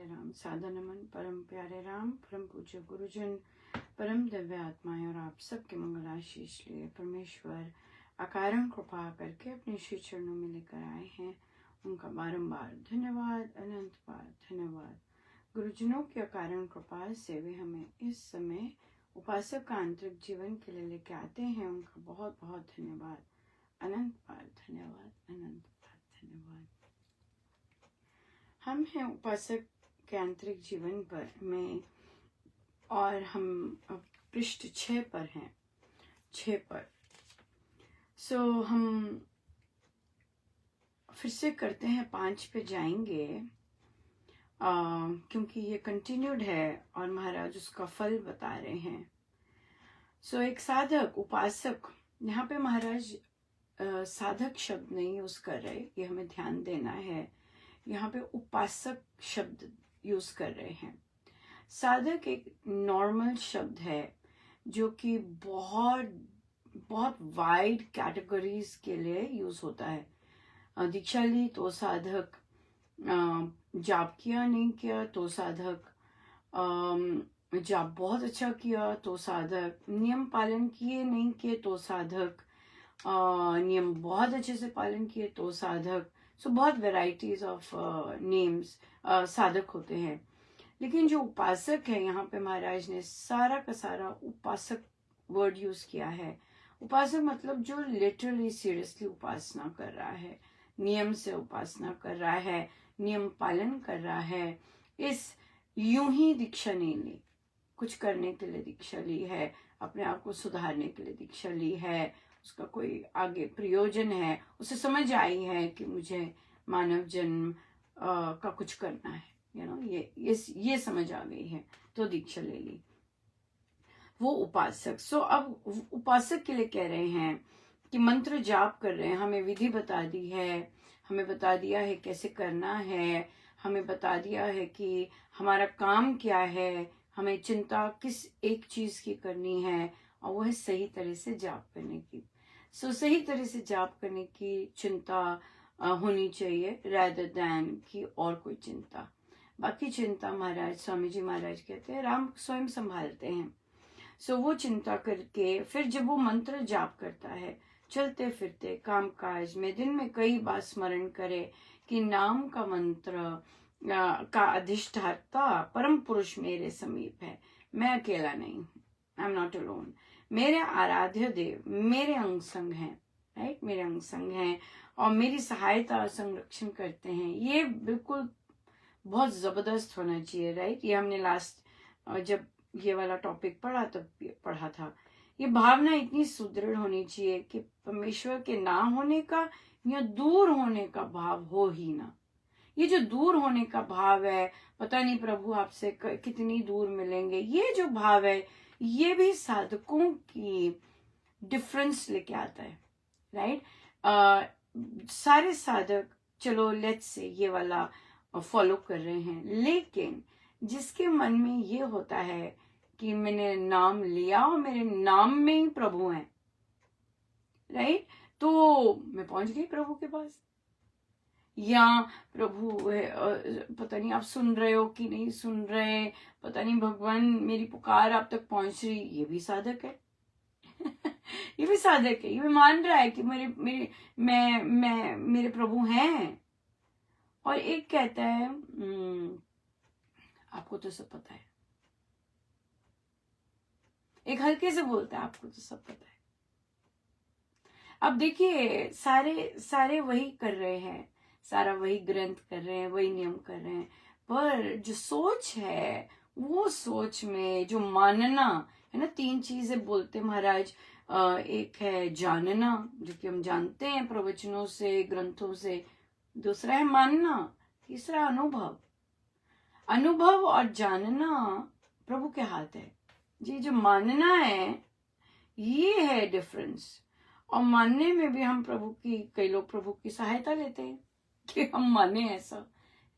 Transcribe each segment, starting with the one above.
राम। सादर नमन परम प्यारे राम, परम पूज्य गुरुजन, परम दिव्य आत्माएं और आप सबके मंगलाशीष लिए परमेश्वर अकारण कृपा करके अपने श्री चरणों में लेकर आए हैं। उनका बारंबार धन्यवाद, अनंत बार धन्यवाद। गुरुजनों की अकारण कृपा से वे हमें इस समय उपासक का आंतरिक जीवन के लिए लेके आते हैं। उनका बहुत बहुत धन्यवाद, अनंत बार धन्यवाद, अनंत बार धन्यवाद। हम हैं उपासक के आंतरिक जीवन पर में, और हम अब पृष्ठ 6 पर हैं, 6 पर। हम फिर से करते हैं, 5 पे जाएंगे क्योंकि ये कंटिन्यूड है और महाराज उसका फल बता रहे हैं। एक साधक उपासक, यहाँ पे महाराज साधक शब्द नहीं यूज कर रहे, ये हमें ध्यान देना है। यहाँ पे उपासक शब्द यूज कर रहे हैं। साधक एक नॉर्मल शब्द है जो कि बहुत बहुत वाइड कैटेगरीज के लिए यूज होता है। दीक्षा ली तो साधक, जाप किया नहीं किया तो साधक, जाप बहुत अच्छा किया तो साधक, नियम पालन किए नहीं किए तो साधक, नियम बहुत अच्छे से पालन किए तो साधक। बहुत वेराइटीज ऑफ नेम्स साधक होते हैं। लेकिन जो उपासक है, यहाँ पे महाराज ने सारा का सारा उपासक वर्ड यूज किया है। उपासक मतलब जो लिटरली सीरियसली उपासना कर रहा है, नियम से उपासना कर रहा है, नियम पालन कर रहा है। इस यूं ही दीक्षा नहीं ली, कुछ करने के लिए दीक्षा ली है, अपने आप को सुधारने के लिए दीक्षा ली है, उसका कोई आगे प्रयोजन है, उसे समझ आई है कि मुझे मानव जन्म का कुछ करना है, ये समझ आ गई है तो दीक्षा ले ली, वो उपासक। अब उपासक के लिए कह रहे हैं कि मंत्र जाप कर रहे हैं, हमें विधि बता दी है, हमें बता दिया है कैसे करना है, हमें बता दिया है कि हमारा काम क्या है, हमें चिंता किस एक चीज की करनी है, और वो है सही तरह से जाप करने की। सही तरह से जाप करने की चिंता होनी चाहिए rather than कि और कोई चिंता। बाकी चिंता महाराज, स्वामी जी महाराज कहते हैं, राम स्वयं संभालते हैं। वो चिंता करके फिर जब वो मंत्र जाप करता है, चलते फिरते काम काज में दिन में कई बार स्मरण करे कि नाम का मंत्र का अधिष्ठाता परम पुरुष मेरे समीप है, मैं अकेला नहीं हूँ, आई एम नॉट अलोन। मेरे आराध्य देव मेरे अंग संग हैं, राइट, मेरे अंग संग हैं और मेरी सहायता और संरक्षण करते हैं। ये बिल्कुल बहुत जबरदस्त होना चाहिए, राइट। ये हमने लास्ट जब ये वाला टॉपिक पढ़ा तब पढ़ा था। ये भावना इतनी सुदृढ़ होनी चाहिए कि परमेश्वर के ना होने का या दूर होने का भाव हो ही ना। ये जो दूर होने का भाव है, पता नहीं प्रभु आपसे कितनी दूर मिलेंगे, ये जो भाव है, ये भी साधकों की डिफरेंस लेके आता है, राइट। सारे साधक चलो लेट्स से ये वाला फॉलो कर रहे हैं, लेकिन जिसके मन में ये होता है कि मैंने नाम लिया और मेरे नाम में ही प्रभु हैं, राइट, तो मैं पहुंच गई प्रभु के पास। या प्रभु पता नहीं आप सुन रहे हो कि नहीं सुन रहे, पता नहीं भगवान मेरी पुकार आप तक पहुंच रही, ये भी साधक है। ये भी साधक है, ये भी मान रहा है कि मेरे प्रभु हैं। और एक कहता है आपको तो सब पता है, एक हल्के से बोलता है आपको तो सब पता है। अब देखिए सारे वही कर रहे हैं, सारा वही ग्रंथ कर रहे हैं, वही नियम कर रहे हैं, पर जो सोच है, वो सोच में जो मानना है ना, 3 चीजें बोलते महाराज। एक है जानना, जो कि हम जानते हैं प्रवचनों से, ग्रंथों से। दूसरा है मानना, तीसरा अनुभव और जानना प्रभु के हाथ है। ये जो मानना है, ये है डिफरेंस। और मानने में भी हम कई लोग प्रभु की सहायता लेते हैं कि हम माने ऐसा,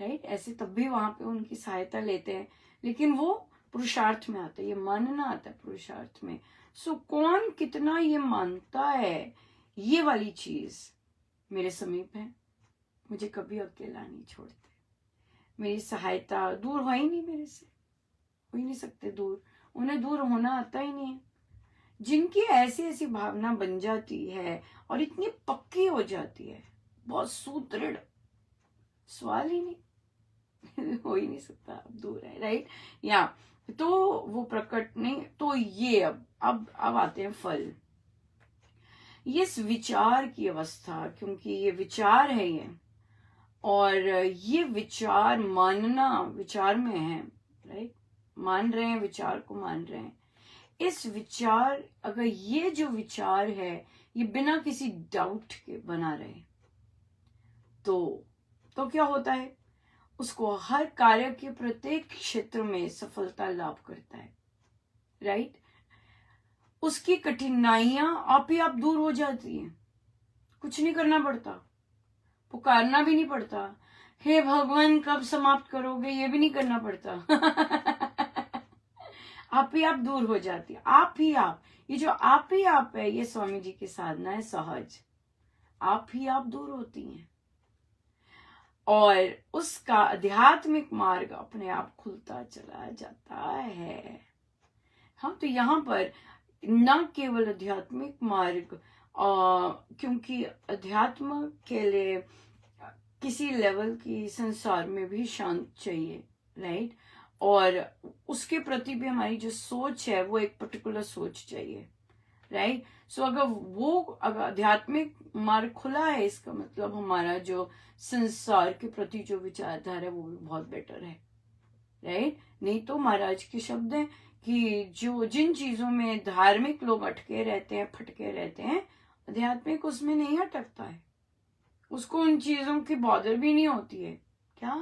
राइट, ऐसे तब भी वहां पे उनकी सहायता लेते हैं, लेकिन वो पुरुषार्थ में आता है, ये मानना आता है पुरुषार्थ में। कौन कितना ये मानता है, ये वाली चीज मेरे समीप है, मुझे कभी अकेला नहीं छोड़ते, मेरी सहायता, दूर हो ही नहीं मेरे से, हो ही नहीं सकते दूर, उन्हें दूर होना आता ही नहीं है। जिनकी ऐसी ऐसी भावना बन जाती है और इतनी पक्की हो जाती है, बहुत सुदृढ़, सवाल ही नहीं हो ही नहीं सकता, अब दूर है, राइट। या तो वो प्रकट नहीं, तो ये अब आते हैं फल। ये इस विचार की अवस्था, क्योंकि ये विचार है ये, और ये विचार मानना, विचार में है, राइट, मान रहे हैं, विचार को मान रहे हैं। इस विचार, अगर ये जो विचार है ये बिना किसी डाउट के बना रहे, तो क्या होता है, उसको हर कार्य के प्रत्येक क्षेत्र में सफलता लाभ करता है, राइट। उसकी कठिनाइयां आप ही आप दूर हो जाती हैं, कुछ नहीं करना पड़ता, पुकारना भी नहीं पड़ता, हे भगवान कब समाप्त करोगे, ये भी नहीं करना पड़ता आप ही आप दूर हो जाती है, आप ही आप, ये जो आप ही आप है, ये स्वामी जी की साधना है सहज, आप ही आप दूर होती हैं और उसका आध्यात्मिक मार्ग अपने आप खुलता चला जाता है। हाँ, तो यहाँ पर न केवल आध्यात्मिक मार्ग, क्योंकि अध्यात्म के लिए किसी लेवल की संसार में भी शांत चाहिए, राइट, और उसके प्रति भी हमारी जो सोच है वो एक पर्टिकुलर सोच चाहिए, राइट। सो अगर आध्यात्मिक मार्ग खुला है, इसका मतलब हमारा जो संसार के प्रति जो विचारधारा है वो भी बहुत बेटर है, राइट। नहीं तो महाराज के शब्द हैं कि जो जिन चीजों में धार्मिक लोग अटके रहते हैं, फटके रहते हैं, आध्यात्मिक उसमें नहीं अटकता है, उसको उन चीजों की बॉदर भी नहीं होती है। क्या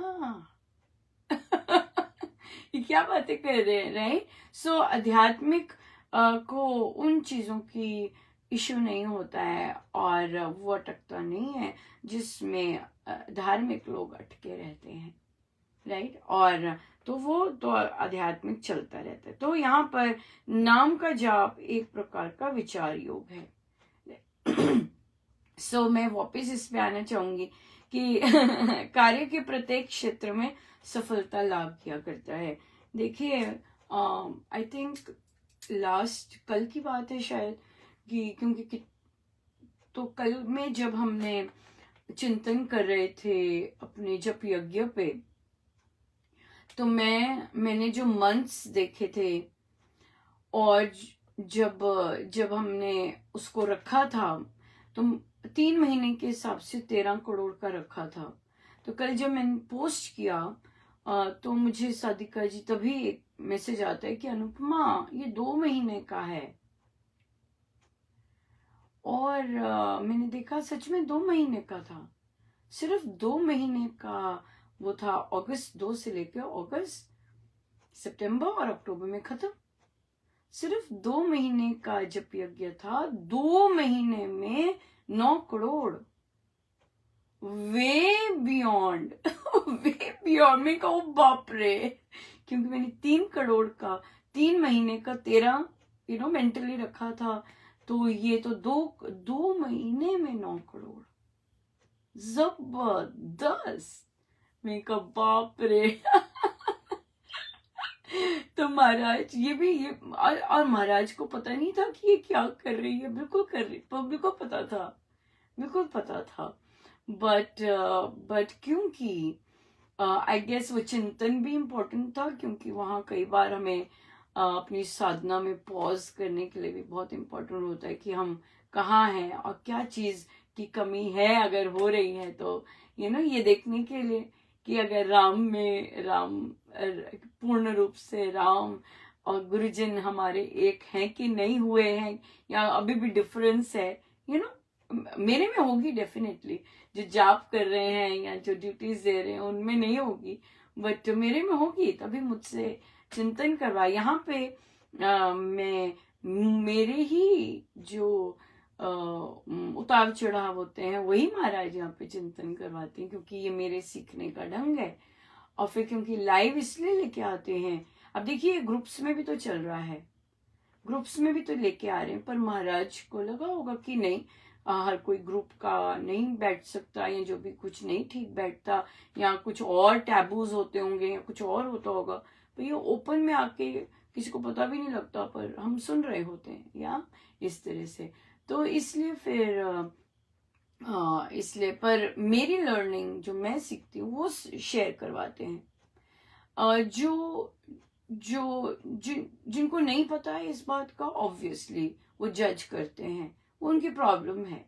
ये क्या बातें कर रहे हैं, राइट। सो आध्यात्मिक को उन चीजों की इश्यू नहीं होता है और वो अटकता नहीं है जिसमें धार्मिक लोग अटके रहते हैं, राइट। और तो आध्यात्मिक चलता रहता है। तो यहाँ पर नाम का जाप एक प्रकार का विचार योग है। सो मैं वापस इस पे आना चाहूंगी कि कार्य के प्रत्येक क्षेत्र में सफलता लाभ किया करता है। देखिए, आई थिंक कल की बात है शायद, कि क्योंकि तो कल में जब हमने चिंतन कर रहे थे अपने जप यज्ञ पे, तो मैंने जो मंथ्स देखे थे और जब हमने उसको रखा था, तो 3 महीने के हिसाब से 13 करोड़ का रखा था। तो कल जब मैंने पोस्ट किया तो मुझे साधिका जी तभी एक मैसेज आता है कि अनुपमा ये 2 महीने का है। और मैंने देखा सच में 2 महीने का था, सिर्फ 2 महीने का वो था। अगस्त 2 से लेकर अगस्त, सितंबर और अक्टूबर में खत्म। सिर्फ 2 महीने का जप यज्ञ था, 2 महीने में 9 crore, way beyond way beyond में कहो बाप रे, क्योंकि मैंने 3 करोड़ का 3 महीने का 13 मेंटली रखा था, तो ये तो 2 महीने में 9 करोड़, जबरदस्त। मैं कहा बाप रे तो महाराज ये और महाराज को पता नहीं था कि ये क्या कर रही है, बिल्कुल कर रही, पब्लिक को पता था, बिल्कुल पता था। बट क्योंकि आई गेस वो चिंतन भी इम्पोर्टेंट था, क्योंकि वहाँ कई बार हमें अपनी साधना में पॉज करने के लिए भी बहुत इम्पोर्टेंट होता है कि हम कहाँ हैं और क्या चीज की कमी है, अगर हो रही है तो ये देखने के लिए कि अगर राम पूर्ण रूप से राम और गुरुजन हमारे एक हैं कि नहीं हुए हैं, या अभी भी डिफरेंस है, मेरे में होगी डेफिनेटली, जो जाप कर रहे हैं या जो ड्यूटीज दे रहे हैं उनमें नहीं होगी, बट मेरे में होगी, तभी मुझसे चिंतन करवा। यहाँ पे मैं मेरे ही जो उतार चढ़ाव होते हैं वही महाराज यहाँ पे चिंतन करवाते हैं, क्योंकि ये मेरे सीखने का ढंग है। और फिर क्योंकि लाइव इसलिए लेके आते हैं, अब देखिए ग्रुप्स में भी तो चल रहा है, ग्रुप्स में भी तो लेके आ रहे हैं, पर महाराज को लगा होगा कि नहीं, हर कोई ग्रुप का नहीं बैठ सकता, या जो भी कुछ नहीं ठीक बैठता, या कुछ और टैबूज होते होंगे, या कुछ और होता होगा, तो ये ओपन में आके किसी को पता भी नहीं लगता, पर हम सुन रहे होते हैं, या इस तरह से। तो इसलिए फिर इसलिए पर मेरी लर्निंग जो मैं सीखती हूँ वो शेयर करवाते हैं। जो जो जिनको नहीं पता है इस बात का, ऑब्वियसली वो जज करते हैं, वो उनकी प्रॉब्लम है।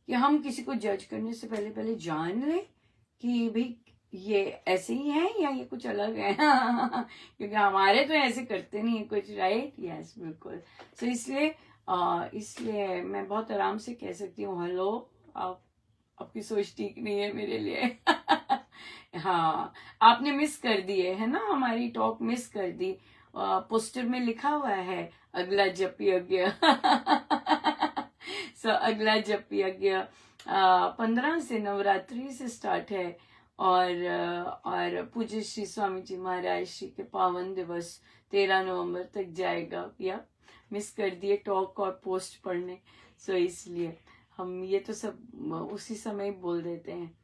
कि हम किसी को जज करने से पहले पहले जान लें कि भाई ये ऐसे ही है या ये कुछ अलग है। क्योंकि हमारे तो ऐसे करते नहीं है कुछ, राइट? यस, बिल्कुल। सो इसलिए मैं बहुत आराम से कह सकती हूँ, हेलो, आप, आपकी सोच ठीक नहीं है मेरे लिए। हाँ, आपने मिस कर दी है ना, हमारी टॉक मिस कर दी। पोस्टर में लिखा हुआ है अगला जप यज्ञ। अगला जप यज्ञ 15 से नवरात्रि से स्टार्ट है, और पूज्य श्री स्वामी जी महाराज श्री के पावन दिवस 13 नवंबर तक जाएगा। या मिस कर दिए टॉक और पोस्ट पढ़ने, इसलिए हम ये तो सब उसी समय बोल देते हैं।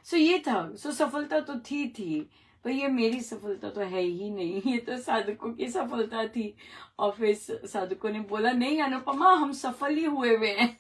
ये था, सफलता तो थी, पर ये मेरी सफलता तो है ही नहीं, ये तो साधकों की सफलता थी। और फिर साधकों ने बोला, नहीं अनुपमा, हम सफल ही हुए हुए हैं।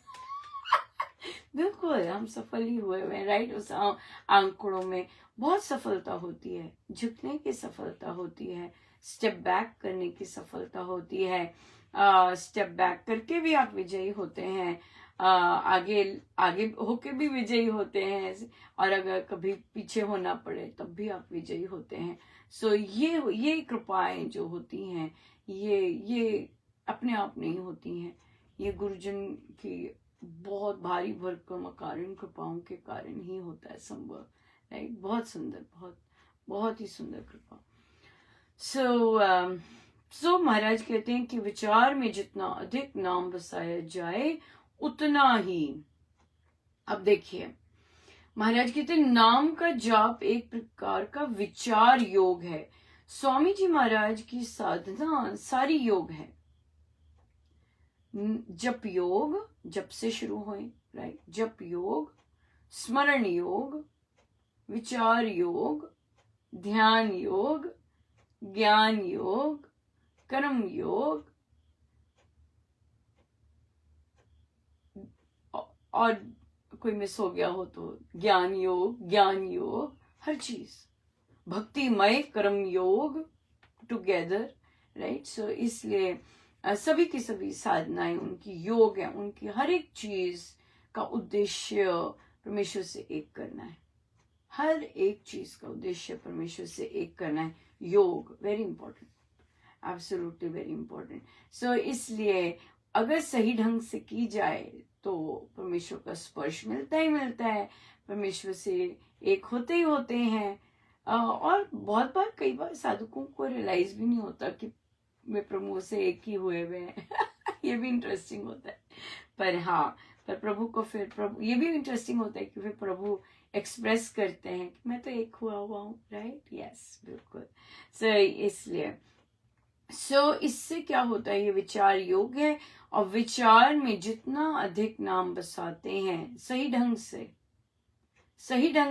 बिल्कुल, हम सफल ही हुए हुए हैं, राइट? उस आंकड़ों में बहुत सफलता होती है, झुकने की सफलता होती है, स्टेप बैक करने की सफलता होती है। स्टेप बैक करके भी आप विजयी होते हैं, आगे आगे होके भी विजयी होते हैं, और अगर कभी पीछे होना पड़े तब भी आप विजयी होते हैं। ये कृपाएं जो होती हैं, ये अपने आप नहीं होती हैं, ये गुरुजन की बहुत भारी भरकम अकारण कृपाओं के कारण ही होता है संभव, राइट? बहुत सुंदर, बहुत ही सुंदर कृपा। सो महाराज कहते हैं कि विचार में जितना अधिक नाम बसाया जाए उतना ही। अब देखिए, महाराज कहते हैं नाम का जाप एक प्रकार का विचार योग है। स्वामी जी महाराज की साधना सारी योग है। जप योग, जप से शुरू हुए, राइट? जप योग, स्मरण योग, विचार योग, ध्यान योग, ज्ञान योग, कर्म योग, और कोई मिस हो गया हो तो ज्ञान योग, हर चीज, भक्तिमय कर्म योग टुगेदर, राइट? इसलिए सभी की सभी साधनाएं उनकी योग है, उनकी हर एक चीज का उद्देश्य परमेश्वर से एक करना है। हर एक चीज का उद्देश्य परमेश्वर से एक करना है। योग very important, absolutely very important. इसलिए अगर सही ढंग से की जाए तो परमेश्वर का स्पर्श मिलता ही मिलता है, परमेश्वर से एक होते ही होते हैं। और बहुत बार, कई बार साधकों को रियलाइज भी नहीं होता कि वे प्रभु से एक ही हुए हुए हैं। ये भी इंटरेस्टिंग होता है। पर हाँ, पर प्रभु को फिर प्रभु, ये भी इंटरेस्टिंग होता है कि फिर प्रभु एक्सप्रेस करते हैं कि मैं तो एक हुआ हूँ, राइट? यस, बिल्कुल। इसलिए इससे क्या होता है, ये विचार योग है, और विचार में जितना अधिक नाम बसाते हैं सही ढंग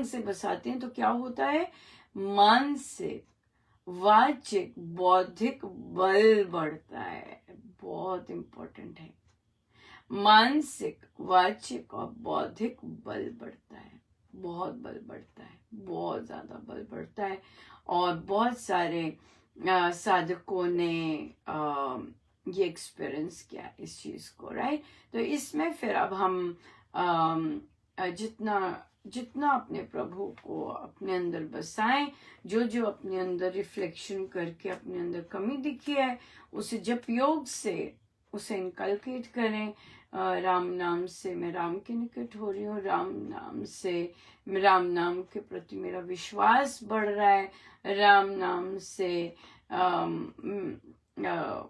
से बसाते हैं, तो क्या होता है, मानसिक, वाचिक, बौद्धिक बल बढ़ता है। बहुत इंपॉर्टेंट है, मानसिक, वाचिक और बौद्धिक बल बढ़ता है। बहुत बल बढ़ता है, बहुत ज्यादा बल बढ़ता है। और बहुत सारे साधकों ने ये एक्सपीरियंस किया इस चीज को, राइट? तो इसमें फिर अब हम जितना अपने प्रभु को अपने अंदर बसाएं, जो अपने अंदर रिफ्लेक्शन करके अपने अंदर कमी दिखी है, उसे जप योग से उसे इनकलकेट करें। राम नाम से मैं राम के निकट हो रही हूँ, राम नाम से राम नाम के प्रति मेरा विश्वास बढ़ रहा है, राम नाम से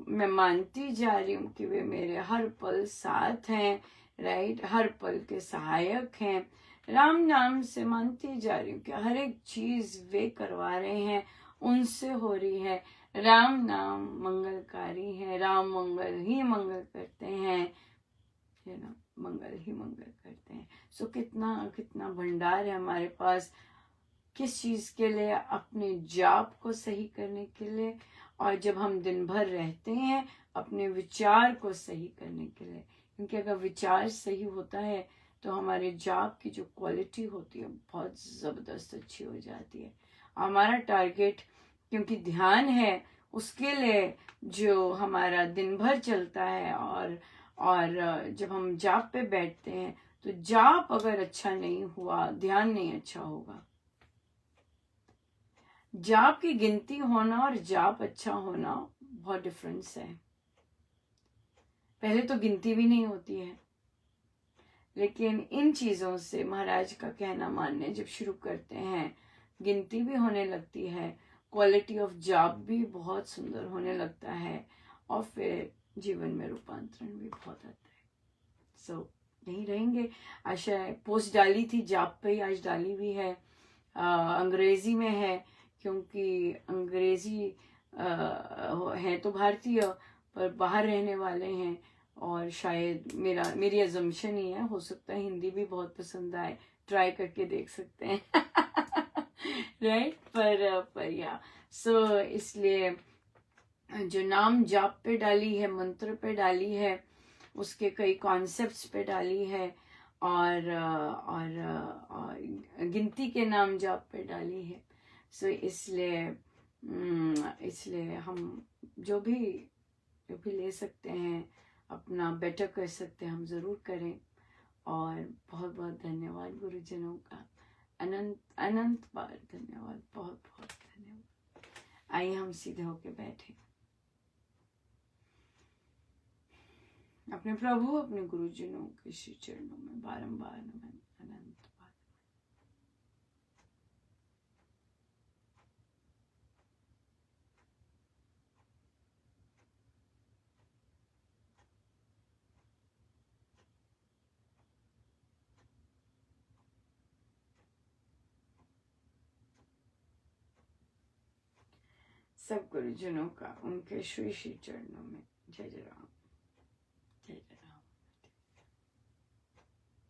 मैं मानती जा रही हूँ कि वे मेरे हर पल साथ हैं, राइट? हर पल के सहायक हैं। राम नाम से मानती जा रही हूँ कि हर एक चीज वे करवा रहे हैं, उनसे हो रही है। राम नाम मंगलकारी है, राम मंगल ही मंगल करते हैं, मंगल ही मंगल करते हैं। सो कितना कितना भंडार है हमारे पास, किस चीज के लिए? अपने जाप को सही करने के लिए, और जब हम दिन भर रहते हैं अपने विचार को सही करने के लिए। क्योंकि अगर विचार सही होता है तो हमारे जाप की जो क्वालिटी होती है बहुत जबरदस्त अच्छी हो जाती है। हमारा टारगेट, क्योंकि ध्यान है, उसके लिए जो हमारा दिन भर चलता है, और जब हम जाप पे बैठते हैं तो जाप अगर अच्छा नहीं हुआ, ध्यान नहीं अच्छा होगा। जाप की गिनती होना और जाप अच्छा होना बहुत डिफरेंस है। पहले तो गिनती भी नहीं होती है, लेकिन इन चीजों से महाराज का कहना मानने जब शुरू करते हैं, गिनती भी होने लगती है, क्वालिटी ऑफ जाप भी बहुत सुंदर होने लगता है, और फिर जीवन में रूपांतरण भी बहुत आता है। सो यहीं रहेंगे। आशा पोस्ट डाली थी जाप पे ही, आज डाली भी है। अंग्रेजी में है, क्योंकि अंग्रेजी है तो भारतीय, पर बाहर रहने वाले हैं, और शायद मेरी अजम्पशन ही है, हो सकता है हिंदी भी बहुत पसंद आए, ट्राई करके देख सकते हैं। राइट पर या सो इसलिए जो नाम जाप पे डाली है, मंत्र पे डाली है, उसके कई कॉन्सेप्ट्स पे डाली है, और गिनती के नाम जाप पे डाली है। सो इसलिए हम जो भी ले सकते हैं, अपना बेटर कर सकते हैं, हम ज़रूर करें। और बहुत बहुत धन्यवाद गुरुजनों का, अनंत अनंत बार धन्यवाद, बहुत बहुत धन्यवाद। आइए हम सीधे होके बैठे, अपने प्रभु अपने गुरुजनों के श्री चरणों में बारंबार नमन, अनंत बार। सब गुरुजनों का उनके श्री श्री चरणों में जय जय राम, जय जय राम।